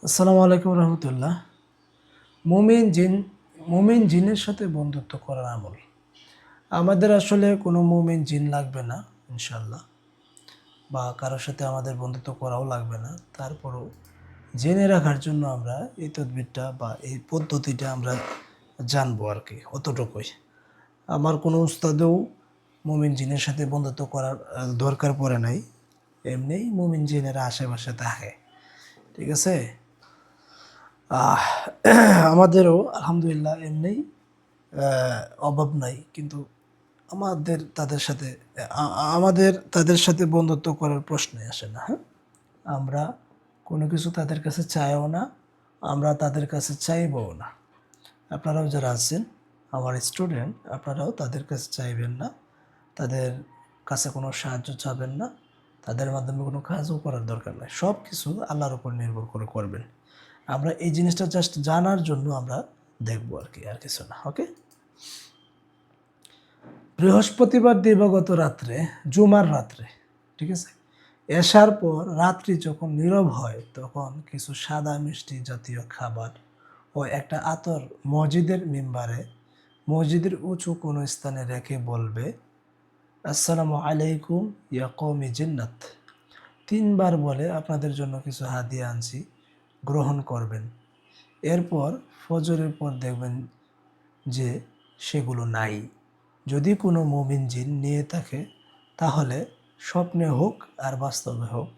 আসসালামু আলাইকুম রহমতুল্লাহ। মুমিন জিন মুমিন জিনের সাথে বন্ধুত্ব করার আমল। আমাদের আসলে কোনো মুমিন জিন লাগবে না ইনশাল্লাহ, বা কারোর সাথে আমাদের বন্ধুত্ব করাও লাগবে না। তারপরও জেনে রাখার জন্য আমরা এই তদবিরটা বা এই পদ্ধতিটা আমরা জানবো আর কি, অতটুকুই। আমার কোনো উস্তাদেও মুমিন জিনের সাথে বন্ধুত্ব করার দরকার পড়ে নাই। এমনিই মুমিন জিনেরা আশেপাশে থাকে, ঠিক আছে। আহ আমাদেরও আলহামদুলিল্লাহ এমনিই অভাব নাই, কিন্তু আমাদের তাদের সাথে বন্ধুত্ব করার প্রশ্নই আসে না। হ্যাঁ, আমরা কোনো কিছু তাদের কাছে চাইও না, আমরা তাদের কাছে চাইবও না। আপনারাও যারা আছেন আমার স্টুডেন্ট, আপনারাও তাদের কাছে চাইবেন না, তাদের কাছে কোনো সাহায্য চাবেন না, তাদের মাধ্যমে কোনো কাজও করার দরকার নেই। সব কিছু আল্লাহর উপর নির্ভর করে করবেন। আমরা এই জিনিসটা জাস্ট জানার জন্য আমরা দেখবো আর কি, আর কিছু না। ওকে। বৃহস্পতিবার দিবাগত রাত্রে, জুমার রাত্রে, ঠিক আছে, এশার পর রাত্রি যখন নীরব হয় তখন কিছু সাদা মিষ্টি জাতীয় খাবার ও একটা আতর মসজিদের উঁচু কোনো স্থানে রেখে বলবে, আসসালামু আলাইকুম ইয়া কওমি জিন্নাত। তিনবার বলে আপনাদের জন্য কিছু হাদিয়া আনছি, গ্রহণ করবেন। এরপর ফজরের পর দেখবেন যে সেগুলো নাই। যদি কোনো মুমিন জিন নিয়ে থাকে তাহলে স্বপ্নে হোক আর বাস্তবে হোক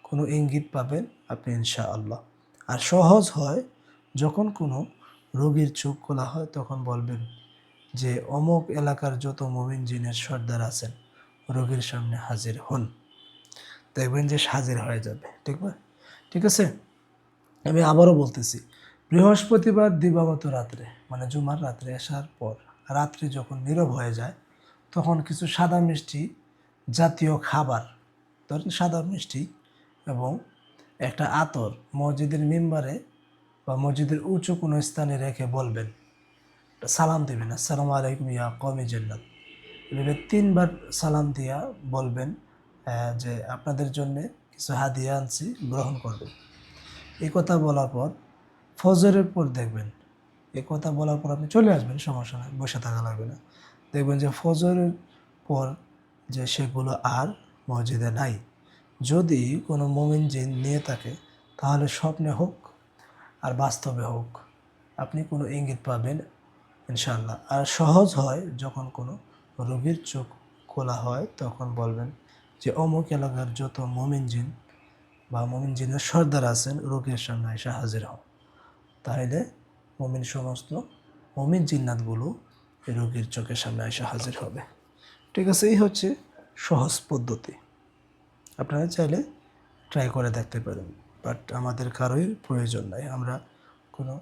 কোনো ইঙ্গিত পাবেন আপনি ইনশাআল্লাহ। আর সহজ হয়, যখন কোনো রোগীর চোখ খোলা হয় তখন বলবেন যে অমুক এলাকার যত মুমিন জিনের সর্দার আছেন রোগীর সামনে হাজির হন। দেখবেন যে হাজির হয়ে যাবে। ঠিক আছে। আমি আবারও বলতেছি, বৃহস্পতিবার দিবাগত রাত্রে মানে জুমার রাত্রে আসার পর রাত্রি যখন নীরব হয়ে যায় তখন কিছু সাদা মিষ্টি জাতীয় খাবার, ধরেন সাদা মিষ্টি এবং একটা আতর মসজিদের মিম্বারে বা মসজিদের উঁচু কোনো স্থানে রেখে বলবেন, সালাম দেবেন, আসসালামু আলাইকুম ইয়া কওমি জান্নাত। এভাবে তিনবার সালাম দিয়া বলবেন যে আপনাদের জন্য কিছু হাদিয়া আনছি, গ্রহণ করবেন। এই কথা বলার পর ফজরের পর দেখবেন, এই কথা বলার পর আপনি চলে আসবেন, সমস্যা নেই, বসে থাকা লাগবে না। দেখবেন যে ফজরের পর যে সেগুলো আর মসজিদে নাই। যদি কোনো মুমিন জিন নিয়ে থাকে তাহলে স্বপ্নে হোক আর বাস্তবে হোক আপনি কোনো ইঙ্গিত পাবেন ইনশাআল্লাহ। আর সহজ হয়, যখন কোনো রোগীর চোখ খোলা হয় তখন বলবেন যে অমুক এলাকার যত মুমিন জিন বা মুমিন জিনের সর্দার আছেন রোগীর সামনে এসে হাজির হন। তাহলে সমস্ত মুমিন জিন্নাতগুলো এই রোগীর চোখের সামনে এসে হাজির হবে। ঠিক আছে, এই হচ্ছে সহজ পদ্ধতি। আপনারা চাইলে ট্রাই করে দেখতে পারেন, বাট আমাদের কারোই প্রয়োজন নাই। আমরা কোনো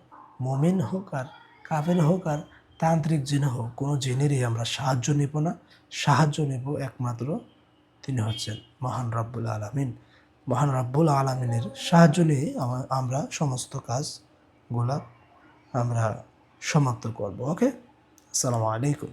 মুমিন হোক আর কাফের হোক আর তান্ত্রিক জিন হোক, কোনো জিনেরই আমরা সাহায্য নিব না। সাহায্য নিব একমাত্র তিনি হচ্ছেন মহান রব্বুল আলামিন। মহান রব্বুল আলামিনের সাহায্য নিয়ে আমরা সমস্ত কাজগুলা আমরা সমাপ্ত করব। ওকে, আসসালামু আলাইকুম।